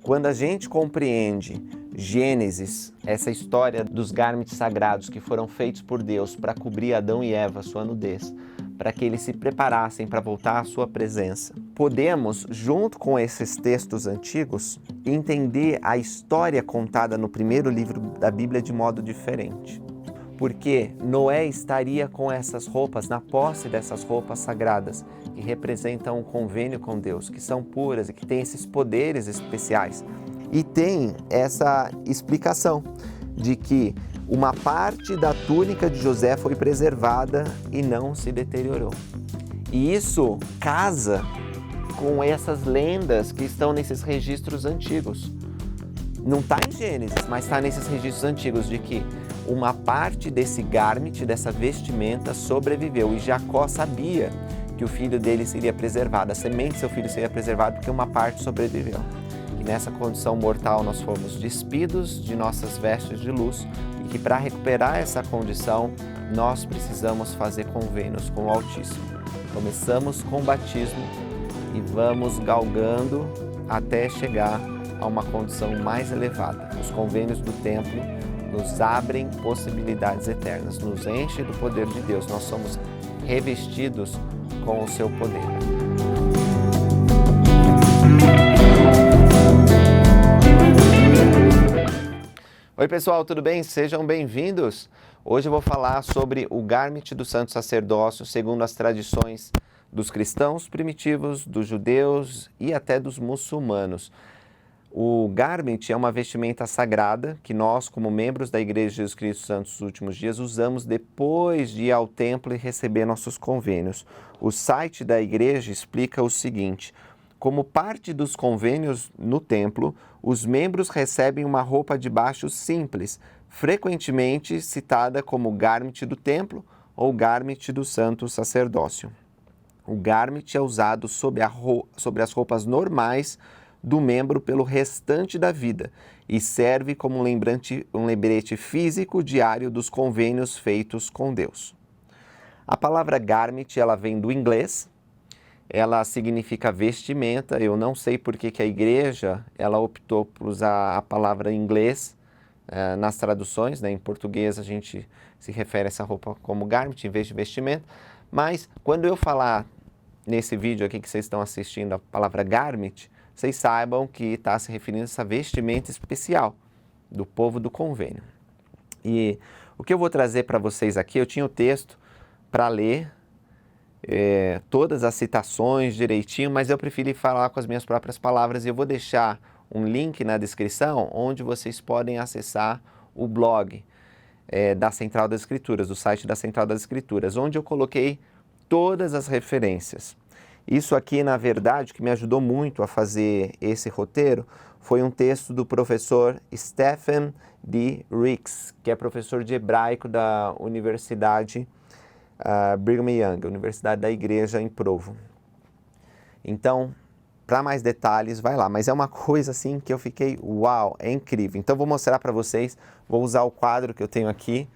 Quando a gente compreende Gênesis, essa história dos garmentos sagrados que foram feitos por Deus para cobrir Adão e Eva, sua nudez, para que eles se preparassem para voltar à sua presença, podemos, junto com esses textos antigos, entender a história contada no primeiro livro da Bíblia de modo diferente. Porque Noé estaria com essas roupas, na posse dessas roupas sagradas, que representam um convênio com Deus, que são puras e que têm esses poderes especiais. E tem essa explicação de que uma parte da túnica de José foi preservada e não se deteriorou. E isso casa com essas lendas que estão nesses registros antigos. Não está em Gênesis, mas está nesses registros antigos de que uma parte desse garment, dessa vestimenta, sobreviveu. E Jacó sabia que o filho dele seria preservado, a semente do seu filho seria preservada porque uma parte sobreviveu. E nessa condição mortal nós fomos despidos de nossas vestes de luz e que para recuperar essa condição nós precisamos fazer convênios com o Altíssimo. Começamos com o batismo e vamos galgando até chegar a uma condição mais elevada. Os convênios do templo nos abrem possibilidades eternas, nos enchem do poder de Deus. Nós somos revestidos com o seu poder. Oi pessoal, tudo bem? Sejam bem-vindos. Hoje eu vou falar sobre o garment do santo sacerdócio, segundo as tradições dos cristãos primitivos, dos judeus e até dos muçulmanos. O garment é uma vestimenta sagrada que nós, como membros da Igreja de Jesus Cristo Santos dos Últimos Dias, usamos depois de ir ao templo e receber nossos convênios. O site da igreja explica o seguinte: como parte dos convênios no templo, os membros recebem uma roupa de baixo simples, frequentemente citada como garment do templo ou garment do santo sacerdócio. O garment é usado sobre as roupas normais do membro pelo restante da vida e serve como um lembrete físico diário dos convênios feitos com Deus. A palavra garment, ela vem do inglês, ela significa vestimenta. Eu não sei por que a igreja ela optou por usar a palavra inglês nas traduções, né? Em português a gente se refere a essa roupa como garment em vez de vestimenta, mas quando eu falar nesse vídeo aqui que vocês estão assistindo a palavra garment, vocês saibam que está se referindo a essa vestimenta especial do povo do convênio. E o que eu vou trazer para vocês aqui, eu tinha o texto para ler, todas as citações direitinho, mas eu preferi falar com as minhas próprias palavras e eu vou deixar um link na descrição onde vocês podem acessar o blog da Central das Escrituras, do site da Central das Escrituras, onde eu coloquei todas as referências. Isso aqui, na verdade, que me ajudou muito a fazer esse roteiro, foi um texto do professor Stephen D. Ricks, que é professor de hebraico da Universidade Brigham Young, Universidade da Igreja em Provo. Então, para mais detalhes, vai lá. Mas é uma coisa assim que eu fiquei, uau, é incrível. Então, vou mostrar para vocês, vou usar o quadro que eu tenho aqui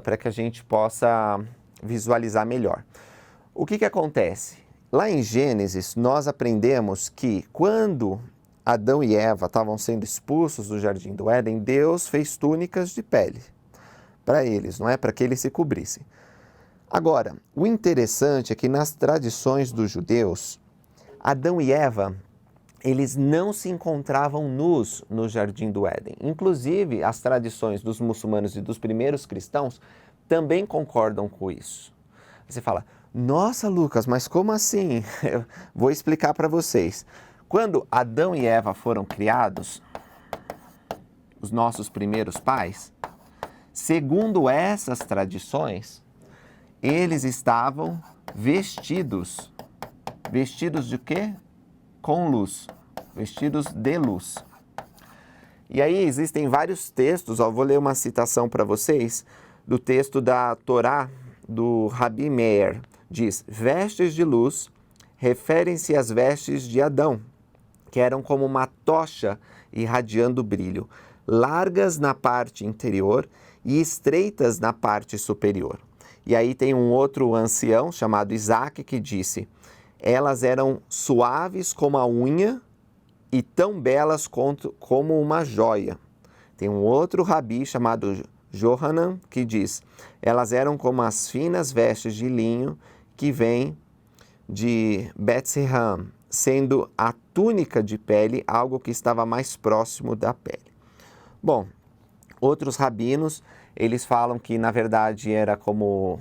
para que a gente possa visualizar melhor. O que acontece? Lá em Gênesis, nós aprendemos que quando Adão e Eva estavam sendo expulsos do Jardim do Éden, Deus fez túnicas de pele para eles, não é? Para que eles se cobrissem. Agora, o interessante é que nas tradições dos judeus, Adão e Eva, eles não se encontravam nus no Jardim do Éden. Inclusive, as tradições dos muçulmanos e dos primeiros cristãos também concordam com isso. Você fala: nossa, Lucas, mas como assim? Eu vou explicar para vocês. Quando Adão e Eva foram criados, os nossos primeiros pais, segundo essas tradições, eles estavam vestidos. Vestidos de quê? Com luz. Vestidos de luz. E aí existem vários textos, vou ler uma citação para vocês, do texto da Torá, do Rabi Meir. Diz: vestes de luz referem-se às vestes de Adão, que eram como uma tocha irradiando brilho, largas na parte interior e estreitas na parte superior. E aí tem um outro ancião chamado Isaac que disse: elas eram suaves como a unha e tão belas como uma joia. Tem um outro rabi chamado Johanan que diz: elas eram como as finas vestes de linho que vêm de Bet-Sehan, sendo a túnica de pele algo que estava mais próximo da pele. Bom, outros rabinos, eles falam que na verdade era como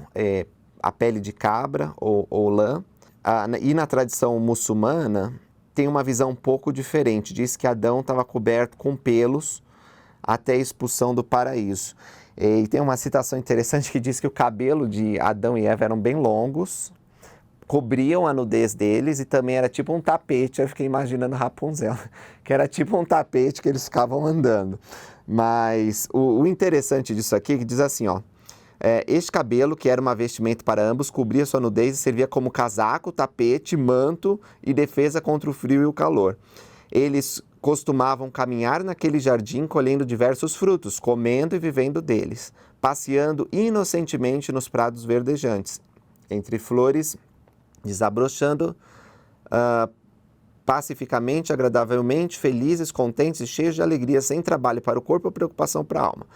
a pele de cabra ou lã. E na tradição muçulmana tem uma visão um pouco diferente. Diz que Adão estava coberto com pelos até a expulsão do paraíso. E tem uma citação interessante que diz que o cabelo de Adão e Eva eram bem longos, cobriam a nudez deles e também era tipo um tapete. Eu fiquei imaginando Rapunzel, que era tipo um tapete que eles ficavam andando. Mas o interessante disso aqui é que diz assim, ó: este cabelo, que era uma vestimenta para ambos, cobria sua nudez e servia como casaco, tapete, manto e defesa contra o frio e o calor. Eles costumavam caminhar naquele jardim colhendo diversos frutos, comendo e vivendo deles, passeando inocentemente nos prados verdejantes, entre flores, desabrochando pacificamente, agradavelmente, felizes, contentes e cheios de alegria, sem trabalho para o corpo ou preocupação para a alma.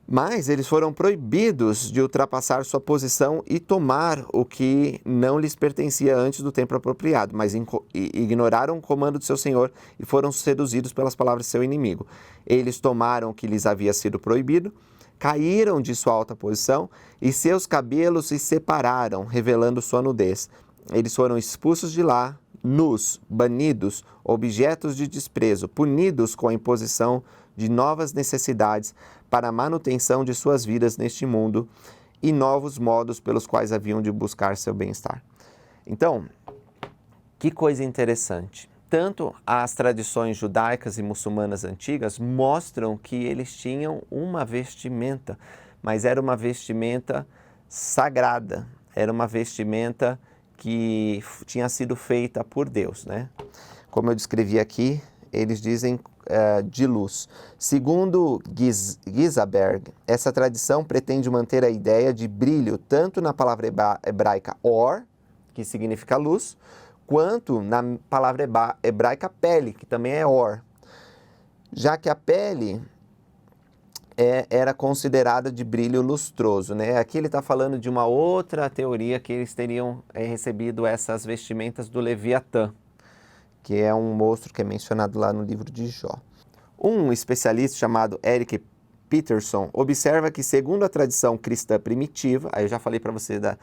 Mas eles foram proibidos de ultrapassar sua posição e tomar o que não lhes pertencia antes do tempo apropriado, mas ignoraram o comando de seu senhor e foram seduzidos pelas palavras de seu inimigo. Eles tomaram o que lhes havia sido proibido, caíram de sua alta posição e seus cabelos se separaram, revelando sua nudez. Eles foram expulsos de lá, nus, banidos, objetos de desprezo, punidos com a imposição de novas necessidades para a manutenção de suas vidas neste mundo e novos modos pelos quais haviam de buscar seu bem-estar. Então, que coisa interessante. Tanto as tradições judaicas e muçulmanas antigas mostram que eles tinham uma vestimenta, mas era uma vestimenta sagrada, era uma vestimenta que tinha sido feita por Deus, né? Como eu descrevi aqui, eles dizem de luz. Segundo Gizaberg, essa tradição pretende manter a ideia de brilho tanto na palavra hebraica or, que significa luz, quanto na palavra hebraica pele, que também é or, já que a pele era considerada de brilho lustroso, né? Aqui ele está falando de uma outra teoria que eles teriam recebido essas vestimentas do Leviatã, que é um monstro que é mencionado lá no livro de Jó. Um especialista chamado Eric Peterson observa que, segundo a tradição cristã primitiva, aí eu já falei para você da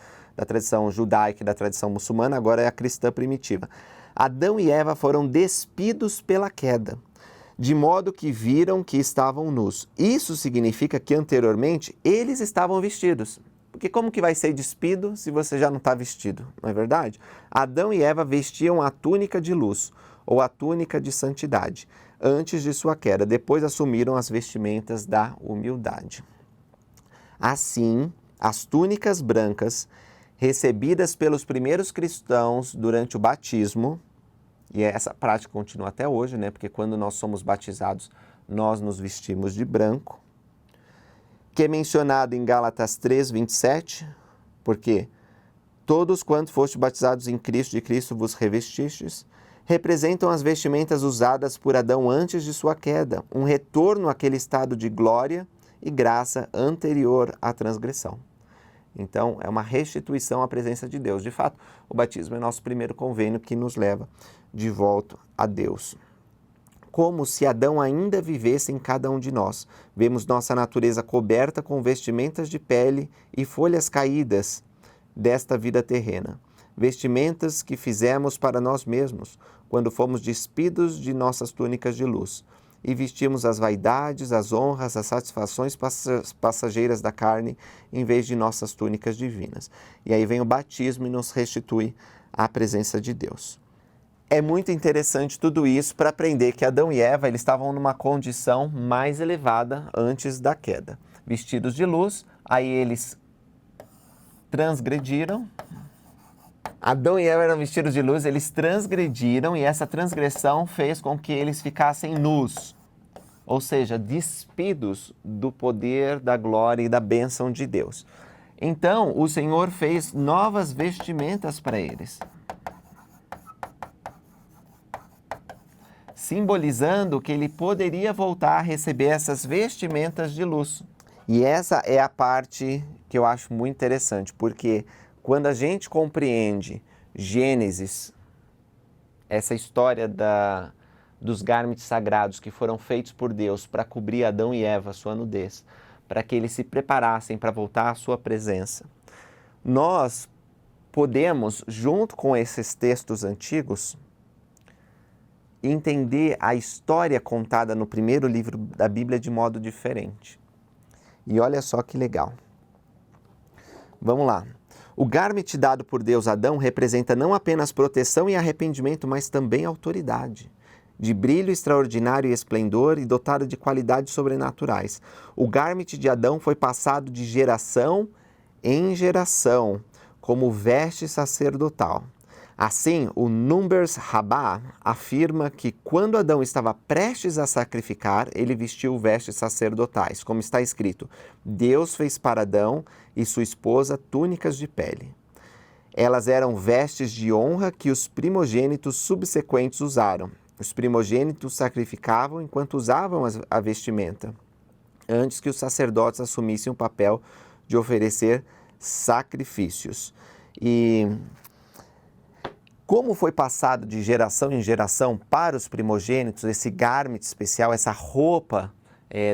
tradição judaica e da tradição muçulmana, agora é a cristã primitiva, Adão e Eva foram despidos pela queda, de modo que viram que estavam nus. Isso significa que anteriormente eles estavam vestidos. Porque como que vai ser despido se você já não está vestido, não é verdade? Adão e Eva vestiam a túnica de luz, ou a túnica de santidade, antes de sua queda. Depois assumiram as vestimentas da humildade. Assim, as túnicas brancas, recebidas pelos primeiros cristãos durante o batismo, e essa prática continua até hoje, né? Porque quando nós somos batizados, nós nos vestimos de branco, que é mencionado em Gálatas 3:27, porque todos quantos fostes batizados em Cristo, de Cristo vos revestistes, representam as vestimentas usadas por Adão antes de sua queda, um retorno àquele estado de glória e graça anterior à transgressão. Então, é uma restituição à presença de Deus. De fato, o batismo é nosso primeiro convênio que nos leva de volta a Deus. Como se Adão ainda vivesse em cada um de nós. Vemos nossa natureza coberta com vestimentas de pele e folhas caídas desta vida terrena. Vestimentas que fizemos para nós mesmos, quando fomos despidos de nossas túnicas de luz, e vestimos as vaidades, as honras, as satisfações passageiras da carne, em vez de nossas túnicas divinas. E aí vem o batismo e nos restitui à presença de Deus. É muito interessante tudo isso para aprender que Adão e Eva eles estavam numa condição mais elevada antes da queda. Vestidos de luz, aí eles transgrediram. Adão e Eva eram vestidos de luz, eles transgrediram e essa transgressão fez com que eles ficassem nus, ou seja, despidos do poder, da glória e da bênção de Deus. Então, o Senhor fez novas vestimentas para eles. simbolizando que ele poderia voltar a receber essas vestimentas de luz. E essa é a parte que eu acho muito interessante, porque quando a gente compreende Gênesis, essa história dos garmentes sagrados que foram feitos por Deus para cobrir Adão e Eva, sua nudez, para que eles se preparassem para voltar à sua presença, nós podemos, junto com esses textos antigos, entender a história contada no primeiro livro da Bíblia de modo diferente. E olha só que legal. Vamos lá. O garment dado por Deus a Adão representa não apenas proteção e arrependimento, mas também autoridade, de brilho extraordinário e esplendor e dotado de qualidades sobrenaturais. O garment de Adão foi passado de geração em geração, como veste sacerdotal. Assim, o Numbers Rabbah afirma que quando Adão estava prestes a sacrificar, ele vestiu vestes sacerdotais, como está escrito: Deus fez para Adão e sua esposa túnicas de pele. Elas eram vestes de honra que os primogênitos subsequentes usaram. Os primogênitos sacrificavam enquanto usavam a vestimenta, antes que os sacerdotes assumissem o papel de oferecer sacrifícios. E como foi passado de geração em geração para os primogênitos, esse garment especial, essa roupa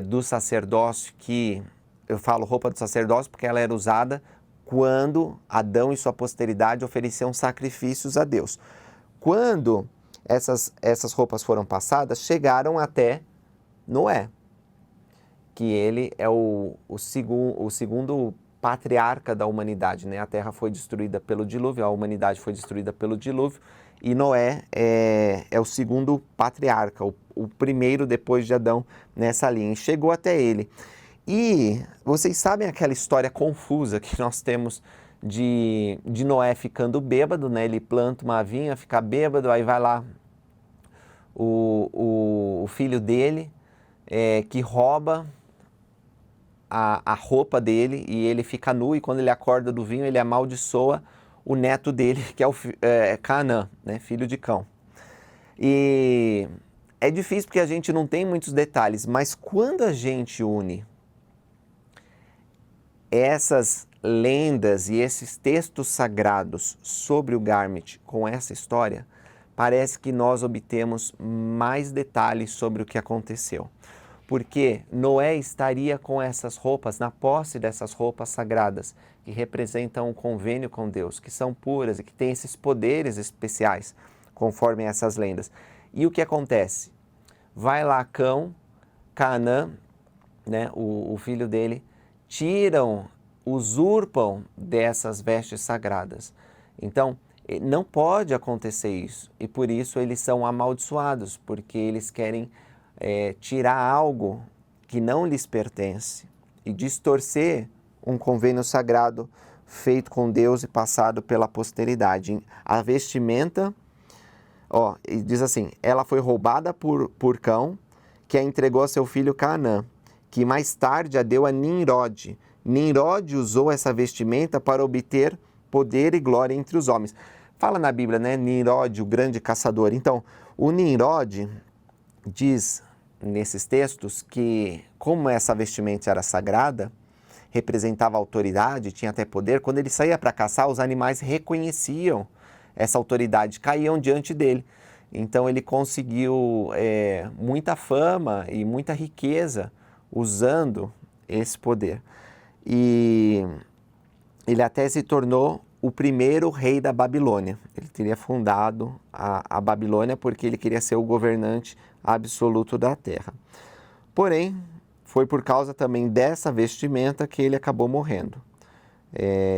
do sacerdócio, que eu falo roupa do sacerdócio porque ela era usada quando Adão e sua posteridade ofereciam sacrifícios a Deus. Quando essas roupas foram passadas, chegaram até Noé, que ele é o segundo patriarca da humanidade, né? A terra foi destruída pelo dilúvio, a humanidade foi destruída pelo dilúvio, e Noé é o segundo patriarca, o primeiro depois de Adão nessa linha, e chegou até ele. E vocês sabem aquela história confusa que nós temos de Noé ficando bêbado, né? Ele planta uma vinha, fica bêbado, aí vai lá o filho dele, que rouba a roupa dele, e ele fica nu, e quando ele acorda do vinho, ele amaldiçoa o neto dele, que é Canaã, né, filho de Cão. E é difícil porque a gente não tem muitos detalhes, mas quando a gente une essas lendas e esses textos sagrados sobre o garment com essa história, parece que nós obtemos mais detalhes sobre o que aconteceu. Porque Noé estaria com essas roupas, na posse dessas roupas sagradas, que representam um convênio com Deus, que são puras e que têm esses poderes especiais, conforme essas lendas. E o que acontece? Vai lá Canaã, né, o filho dele, usurpam dessas vestes sagradas. Então, não pode acontecer isso, e por isso eles são amaldiçoados, porque eles querem tirar algo que não lhes pertence e distorcer um convênio sagrado feito com Deus e passado pela posteridade. A vestimenta, diz assim, ela foi roubada por Cão, que a entregou a seu filho Canaã, que mais tarde a deu a Nimrod. Nimrod usou essa vestimenta para obter poder e glória entre os homens. Fala na Bíblia, né? Nimrod, o grande caçador. Então, o Nimrod diz nesses textos que, como essa vestimenta era sagrada, representava autoridade, tinha até poder, quando ele saía para caçar, os animais reconheciam essa autoridade, caíam diante dele. Então ele conseguiu muita fama e muita riqueza usando esse poder. E ele até se tornou o primeiro rei da Babilônia. Ele teria fundado a Babilônia porque ele queria ser o governante absoluto da terra. Porém, foi por causa também dessa vestimenta que ele acabou morrendo.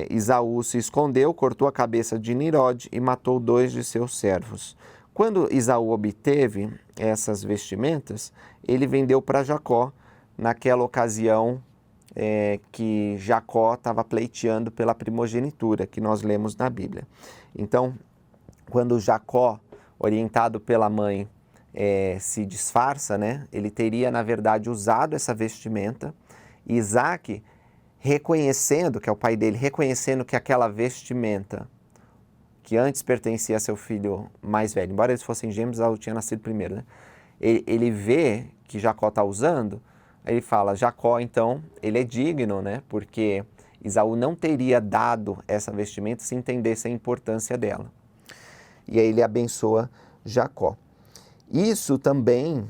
Esaú se escondeu, cortou a cabeça de Nimrod e matou 2 de seus servos. Quando Esaú obteve essas vestimentas, ele vendeu para Jacó, naquela ocasião que Jacó estava pleiteando pela primogenitura, que nós lemos na Bíblia. Então, quando Jacó, orientado pela mãe, se disfarça, né, ele teria, na verdade, usado essa vestimenta. E Isaac, reconhecendo, que é o pai dele, reconhecendo que aquela vestimenta, que antes pertencia a seu filho mais velho, embora eles fossem gêmeos, Esaú tinha nascido primeiro, né? ele vê que Jacó está usando, ele fala, Jacó, então, ele é digno, né? Porque Esaú não teria dado essa vestimenta se entendesse a importância dela. E aí ele abençoa Jacó. Isso também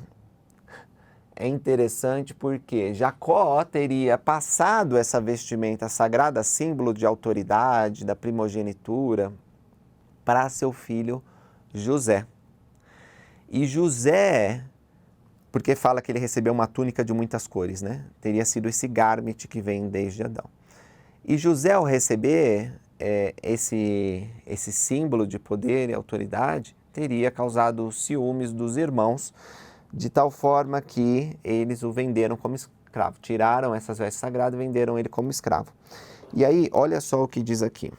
é interessante porque Jacó teria passado essa vestimenta sagrada, símbolo de autoridade, da primogenitura, para seu filho José. E José, porque fala que ele recebeu uma túnica de muitas cores, né? Teria sido esse garment que vem desde Adão. E José, ao receber esse símbolo de poder e autoridade, teria causado ciúmes dos irmãos, de tal forma que eles o venderam como escravo. Tiraram essas vestes sagradas e venderam ele como escravo. E aí, olha só o que diz aqui.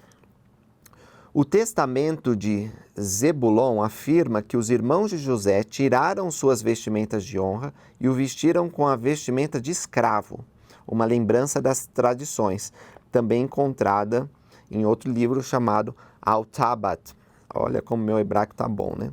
O testamento de Zebulon afirma que os irmãos de José tiraram suas vestimentas de honra e o vestiram com a vestimenta de escravo, uma lembrança das tradições, também encontrada em outro livro chamado Al-Tabat. Olha como meu hebraico tá bom, né?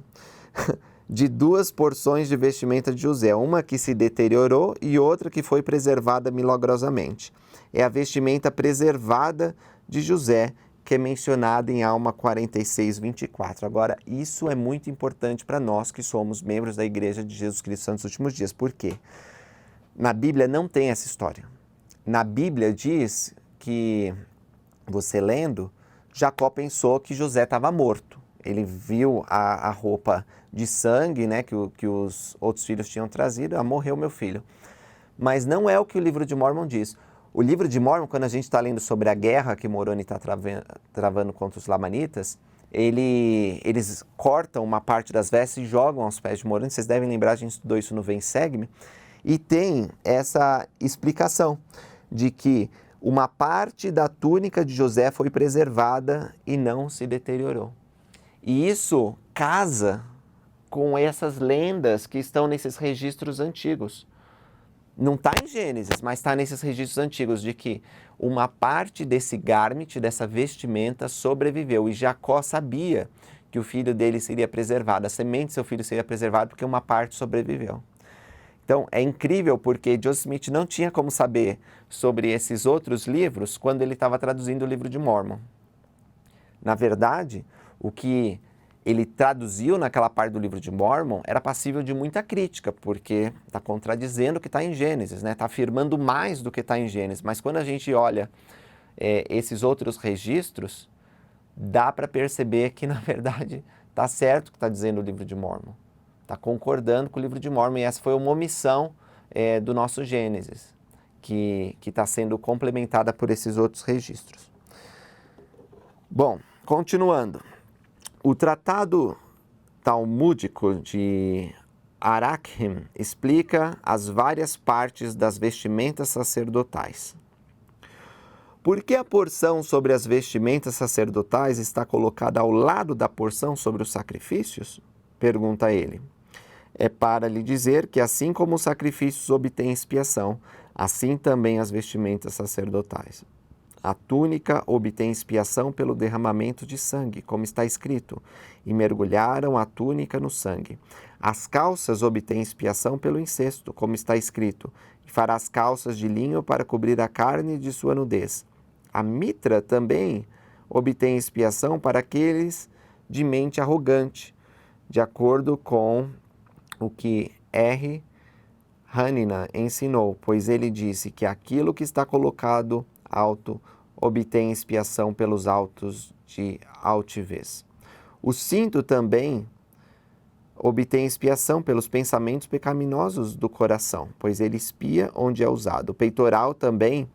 De duas porções de vestimenta de José, uma que se deteriorou e outra que foi preservada milagrosamente. É a vestimenta preservada de José, que é mencionada em Alma 46:24. Agora, isso é muito importante para nós que somos membros da Igreja de Jesus Cristo Santos dos Últimos Dias. Por quê? Na Bíblia não tem essa história. Na Bíblia diz que, você lendo, Jacó pensou que José estava morto. Ele viu a roupa de sangue, né, que os outros filhos tinham trazido. Morreu meu filho. Mas não é o que o livro de Mórmon diz. O livro de Mórmon, quando a gente está lendo sobre a guerra que Moroni está travando contra os Lamanitas, eles cortam uma parte das vestes e jogam aos pés de Moroni. Vocês devem lembrar, a gente estudou isso no Vem Segue-me. E tem essa explicação de que uma parte da túnica de José foi preservada e não se deteriorou. E isso casa com essas lendas que estão nesses registros antigos. Não está em Gênesis, mas está nesses registros antigos de que uma parte desse garment, dessa vestimenta, sobreviveu. E Jacó sabia que o filho dele seria preservado, a semente do seu filho seria preservada porque uma parte sobreviveu. Então, é incrível porque Joseph Smith não tinha como saber sobre esses outros livros quando ele estava traduzindo o livro de Mórmon. Na verdade, o que ele traduziu naquela parte do livro de Mórmon era passível de muita crítica, porque está contradizendo o que está em Gênesis, né? Está afirmando mais do que está em Gênesis. Mas quando a gente olha esses outros registros, dá para perceber que, na verdade, está certo o que está dizendo o livro de Mórmon. Está concordando com o livro de Mórmon, e essa foi uma omissão do nosso Gênesis, que está sendo complementada por esses outros registros. Bom, continuando. O tratado talmúdico de Arakhim explica as várias partes das vestimentas sacerdotais. Por que a porção sobre as vestimentas sacerdotais está colocada ao lado da porção sobre os sacrifícios? Pergunta ele. É para lhe dizer que assim como os sacrifícios obtêm expiação, assim também as vestimentas sacerdotais. A túnica obtém expiação pelo derramamento de sangue, como está escrito, e mergulharam a túnica no sangue. As calças obtêm expiação pelo incesto, como está escrito, e farás calças de linho para cobrir a carne de sua nudez. A mitra também obtém expiação para aqueles de mente arrogante, de acordo com o que R. Hanina ensinou, pois ele disse que aquilo que está colocado alto obtém expiação pelos autos de altivez. O cinto também obtém expiação pelos pensamentos pecaminosos do coração, pois ele expia onde é usado. O peitoral também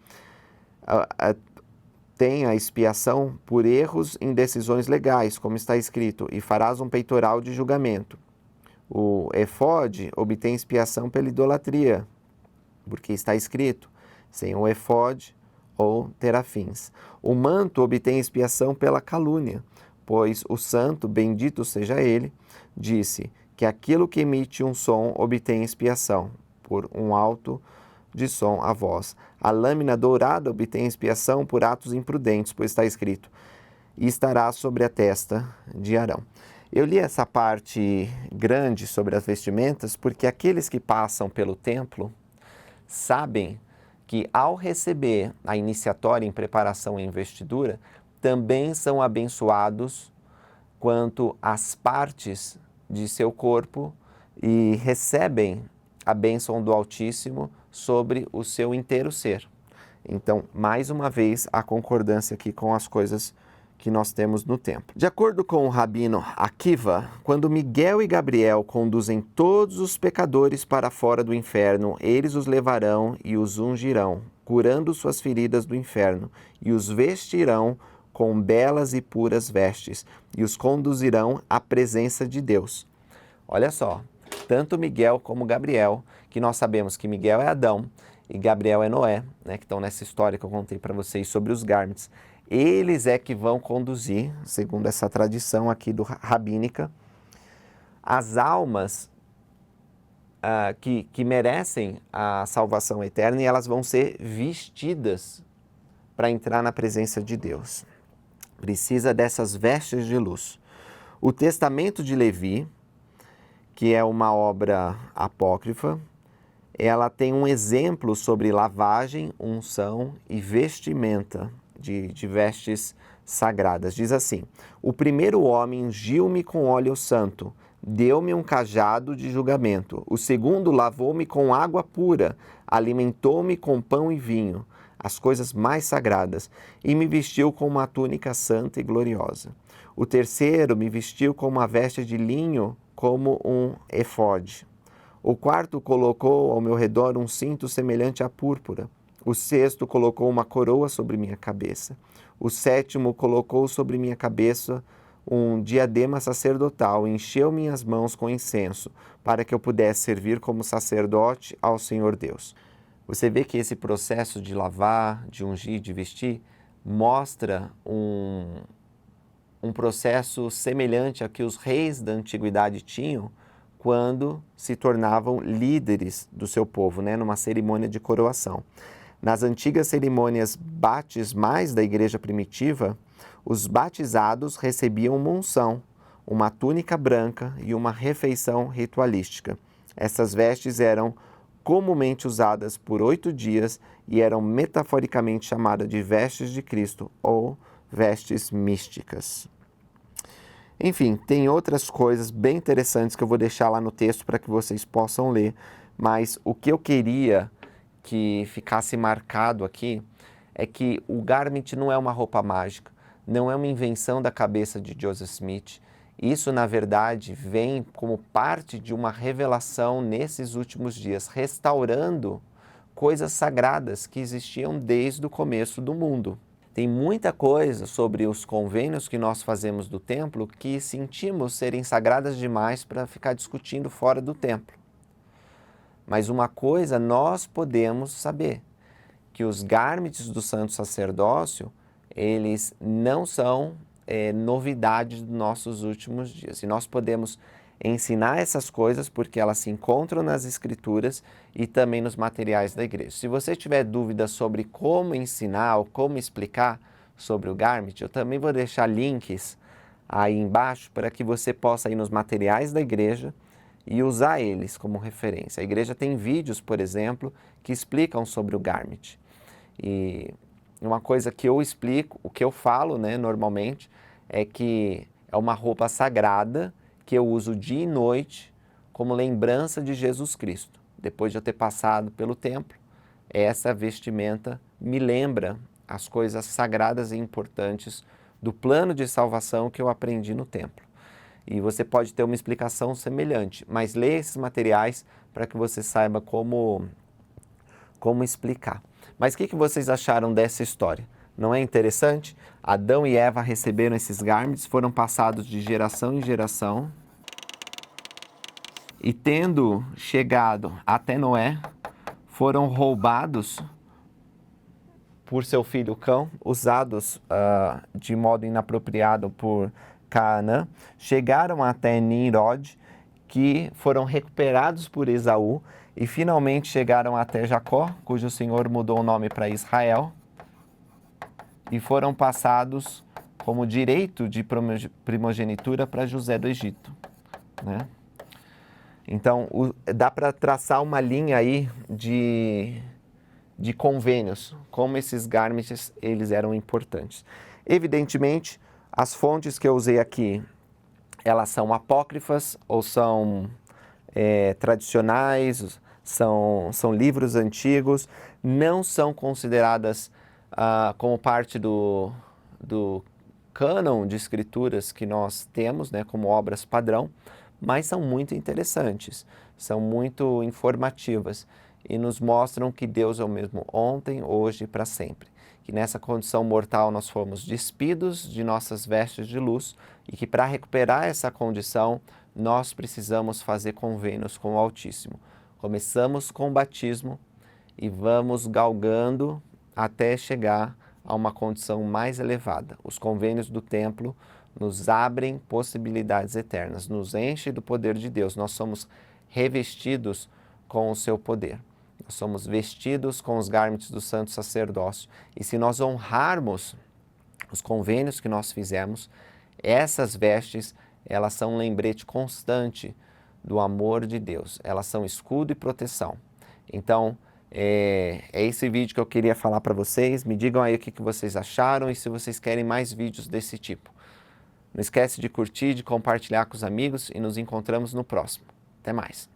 tem a expiação por erros em decisões legais, como está escrito, e farás um peitoral de julgamento. O efode obtém expiação pela idolatria, porque está escrito, sem o efode ou terafins. O manto obtém expiação pela calúnia, pois o santo, bendito seja ele, disse que aquilo que emite um som obtém expiação, por um alto de som a voz. A lâmina dourada obtém expiação por atos imprudentes, pois está escrito, e estará sobre a testa de Arão. Eu li essa parte grande sobre as vestimentas porque aqueles que passam pelo templo sabem que ao receber a iniciatória em preparação e investidura, também são abençoados quanto às partes de seu corpo e recebem a bênção do Altíssimo sobre o seu inteiro ser. Então, mais uma vez, a concordância aqui com as coisas que nós temos no templo. De acordo com o rabino Akiva, quando Miguel e Gabriel conduzem todos os pecadores para fora do inferno, eles os levarão e os ungirão, curando suas feridas do inferno, e os vestirão com belas e puras vestes, e os conduzirão à presença de Deus. Olha só, tanto Miguel como Gabriel, que nós sabemos que Miguel é Adão e Gabriel é Noé, né, que estão nessa história que eu contei para vocês sobre os Garments, eles é que vão conduzir, segundo essa tradição aqui rabínica, as almas que merecem a salvação eterna, e elas vão ser vestidas para entrar na presença de Deus. Precisa dessas vestes de luz. O Testamento de Levi, que é uma obra apócrifa, ela tem um exemplo sobre lavagem, unção e vestimenta de vestes sagradas. Diz assim: o primeiro homem ungiu-me com óleo santo, deu-me um cajado de julgamento. O segundo lavou-me com água pura, alimentou-me com pão e vinho, as coisas mais sagradas, e me vestiu com uma túnica santa e gloriosa. O terceiro me vestiu com uma veste de linho como um efode. O quarto colocou ao meu redor um cinto semelhante à púrpura. O sexto colocou uma coroa sobre minha cabeça. O sétimo colocou sobre minha cabeça um diadema sacerdotal e encheu minhas mãos com incenso, para que eu pudesse servir como sacerdote ao Senhor Deus. Você vê que esse processo de lavar, de ungir, de vestir, mostra um processo semelhante a que os reis da antiguidade tinham quando se tornavam líderes do seu povo, né, numa cerimônia de coroação. Nas antigas cerimônias batismais da igreja primitiva, os batizados recebiam uma unção, uma túnica branca e uma refeição ritualística. Essas vestes eram comumente usadas por 8 dias e eram metaforicamente chamadas de vestes de Cristo ou vestes místicas. Enfim, tem outras coisas bem interessantes que eu vou deixar lá no texto para que vocês possam ler, mas o que eu queria que ficasse marcado aqui é que o garment não é uma roupa mágica, não é uma invenção da cabeça de Joseph Smith. Isso, na verdade, vem como parte de uma revelação nesses últimos dias, restaurando coisas sagradas que existiam desde o começo do mundo. Tem muita coisa sobre os convênios que nós fazemos do templo que sentimos serem sagradas demais para ficar discutindo fora do templo. Mas uma coisa nós podemos saber, que os garments do santo sacerdócio, eles não são novidades dos nossos últimos dias. E nós podemos ensinar essas coisas porque elas se encontram nas escrituras e também nos materiais da igreja. Se você tiver dúvidas sobre como ensinar ou como explicar sobre o garment, eu também vou deixar links aí embaixo para que você possa ir nos materiais da igreja e usar eles como referência. A igreja tem vídeos, por exemplo, que explicam sobre o garment. E uma coisa que eu explico, o que eu falo, né, normalmente, é que é uma roupa sagrada que eu uso dia e noite como lembrança de Jesus Cristo. Depois de eu ter passado pelo templo, essa vestimenta me lembra as coisas sagradas e importantes do plano de salvação que eu aprendi no templo. E você pode ter uma explicação semelhante, mas leia esses materiais para que você saiba como explicar. Mas o que vocês acharam dessa história? Não é interessante? Adão e Eva receberam esses garments, foram passados de geração em geração. E tendo chegado até Noé, foram roubados por seu filho Cão, usados de modo inapropriado por Canaã, chegaram até Nimrod, que foram recuperados por Esaú, e finalmente chegaram até Jacó, cujo Senhor mudou o nome para Israel, e foram passados como direito de primogenitura para José do Egito, né? Então, dá para traçar uma linha aí de convênios, como esses garments eles eram importantes. Evidentemente, as fontes que eu usei aqui, elas são apócrifas ou são tradicionais, são livros antigos, não são consideradas como parte do cânon de escrituras que nós temos, né, como obras padrão, mas são muito interessantes, são muito informativas e nos mostram que Deus é o mesmo ontem, hoje e para sempre. Que nessa condição mortal nós fomos despidos de nossas vestes de luz e que para recuperar essa condição nós precisamos fazer convênios com o Altíssimo. Começamos com o batismo e vamos galgando até chegar a uma condição mais elevada. Os convênios do templo nos abrem possibilidades eternas, nos enchem do poder de Deus. Nós somos revestidos com o seu poder. Nós somos vestidos com os garments do santo sacerdócio. E se nós honrarmos os convênios que nós fizemos, essas vestes, elas são um lembrete constante do amor de Deus. Elas são escudo e proteção. Então, é esse vídeo que eu queria falar para vocês. Me digam aí o que vocês acharam e se vocês querem mais vídeos desse tipo. Não esquece de curtir, de compartilhar com os amigos e nos encontramos no próximo. Até mais!